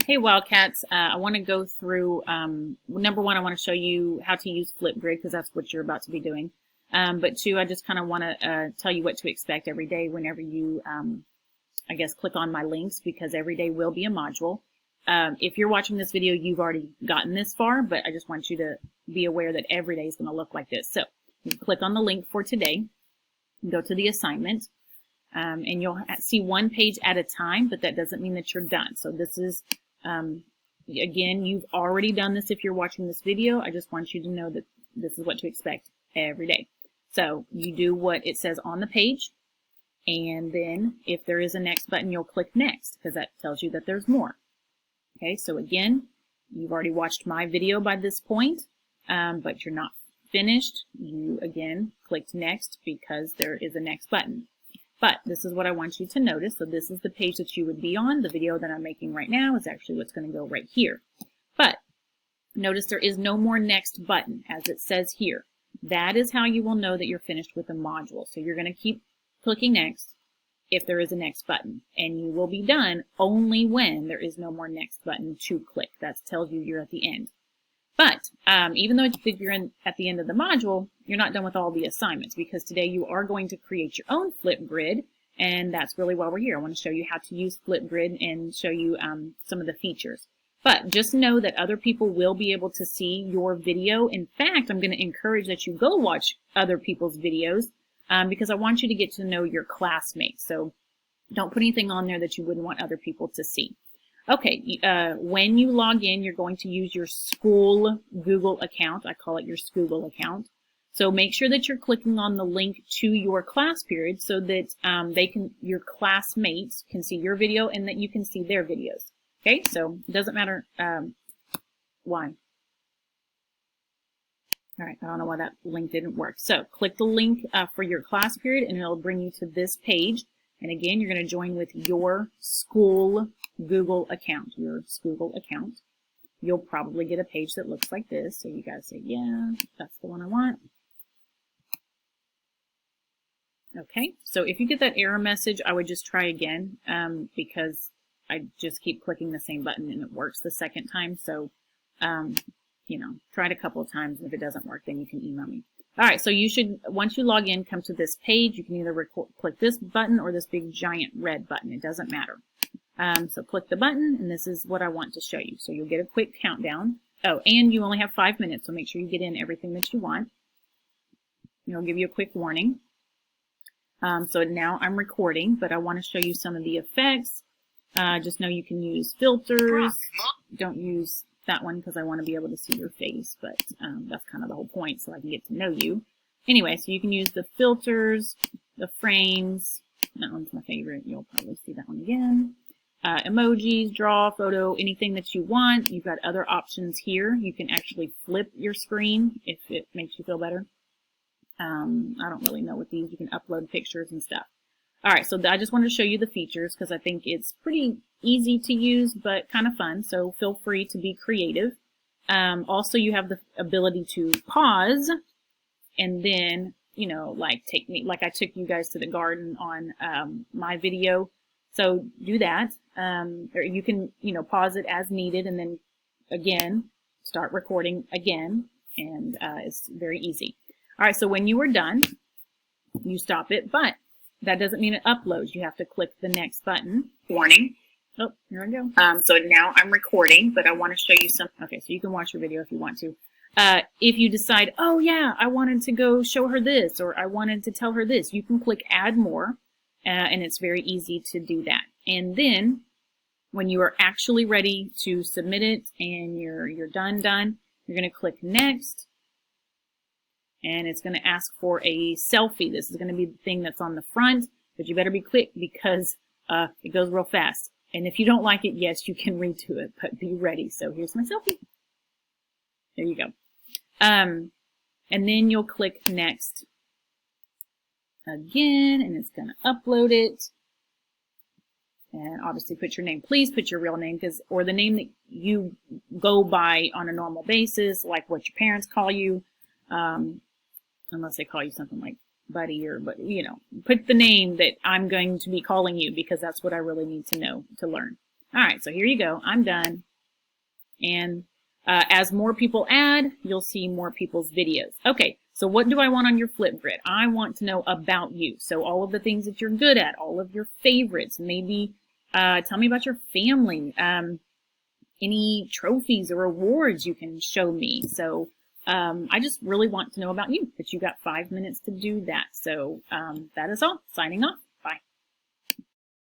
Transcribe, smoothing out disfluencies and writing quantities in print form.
Hey Wildcats, I want to go through, number one, I want to show you how to use FlipGrid because that's what you're about to be doing. But two, I just kind of want to tell you what to expect every day whenever you, I guess, click on my links, because every day will be a module. If you're watching this video, you've already gotten this far, but I just want you to be aware that every day is going to look like this. So you click on the link for today, go to the assignment, and you'll see one page at a time, but that doesn't mean that you're done. So this is again, you've already done this if you're watching this video. I just want you to know that this is what to expect every day. So you do what it says on the page, and then if there is a next button, you'll click next because that tells you that there's more. Okay, so again, you've already watched my video by this point, but you're not finished. You again clicked next because there is a next button. But this is what I want you to notice. So this is the page that you would be on. The video that I'm making right now is actually what's going to go right here. But notice there is no more next button, as it says here. That is how you will know that you're finished with the module. So you're going to keep clicking next if there is a next button. And you will be done only when there is no more next button to click. That tells you you're at the end. But even though you're at the end of the module, you're not done with all the assignments, because today you are going to create your own FlipGrid, and that's really why we're here. I want to show you how to use FlipGrid and show you some of the features. But just know that other people will be able to see your video. In fact, I'm going to encourage that you go watch other people's videos because I want you to get to know your classmates. So don't put anything on there that you wouldn't want other people to see. Okay, when you log in, you're going to use your school Google account. I call it your Scoogle account. So make sure that you're clicking on the link to your class period so that your classmates can see your video and that you can see their videos. Okay, so it doesn't matter why. All right, I don't know why that link didn't work. So click the link for your class period and it'll bring you to this page. And again, you're going to join with your school Google account, your Scoogle account. You'll probably get a page that looks like this. So you guys say, yeah, that's the one I want. Okay, so if you get that error message, I would just try again because I just keep clicking the same button and it works the second time. So, you know, try it a couple of times. And if it doesn't work, then you can email me. All right, so you should, once you log in, come to this page. You can either click this button or this big giant red button. It doesn't matter. So click the button, and this is what I want to show you. So you'll get a quick countdown. Oh, and you only have 5 minutes, so make sure you get in everything that you want. It'll give you a quick warning. So now I'm recording, but I want to show you some of the effects. Just know you can use filters. Don't use that one because I want to be able to see your face, but that's kind of the whole point, so I can get to know you. Anyway, so you can use the filters, the frames. That one's my favorite. You'll probably see that one again. Emojis, draw, photo, anything that you want. You've got other options here. You can actually flip your screen if it makes you feel better. I don't really know with these. You can upload pictures and stuff. All right, so I just wanted to show you the features because I think it's pretty easy to use, but kind of fun. So feel free to be creative. Also, you have the ability to pause and then, you know, like I took you guys to the garden on my video. So do that. Or you can, you know, pause it as needed and then again, start recording again. And it's very easy. All right, so when you are done, you stop it, but that doesn't mean it uploads. You have to click the next button. Warning. Oh, here I go. So now I'm recording, but I want to show you something. Okay, so you can watch your video if you want to. If you decide, oh yeah, I wanted to go show her this, or I wanted to tell her this, you can click add more, and it's very easy to do that. And then when you are actually ready to submit it and you're done, you're going to click next. And it's going to ask for a selfie. This is going to be the thing that's on the front, but you better be quick because it goes real fast. And if you don't like it, yes, you can redo it, but be ready. So here's my selfie. There you go. And then you'll click next again, and it's going to upload it. And obviously put your name. Please put your real name, or the name that you go by on a normal basis, like what your parents call you. Unless they call you something like Buddy but you know, put the name that I'm going to be calling you because that's what I really need to know to learn. All right, so here you go. I'm done. And as more people add, you'll see more people's videos. Okay, so what do I want on your FlipGrid? I want to know about you. So all of the things that you're good at, all of your favorites, maybe tell me about your family, any trophies or awards you can show me. So I just really want to know about you, but you got 5 minutes to do that. So that is all. Signing off.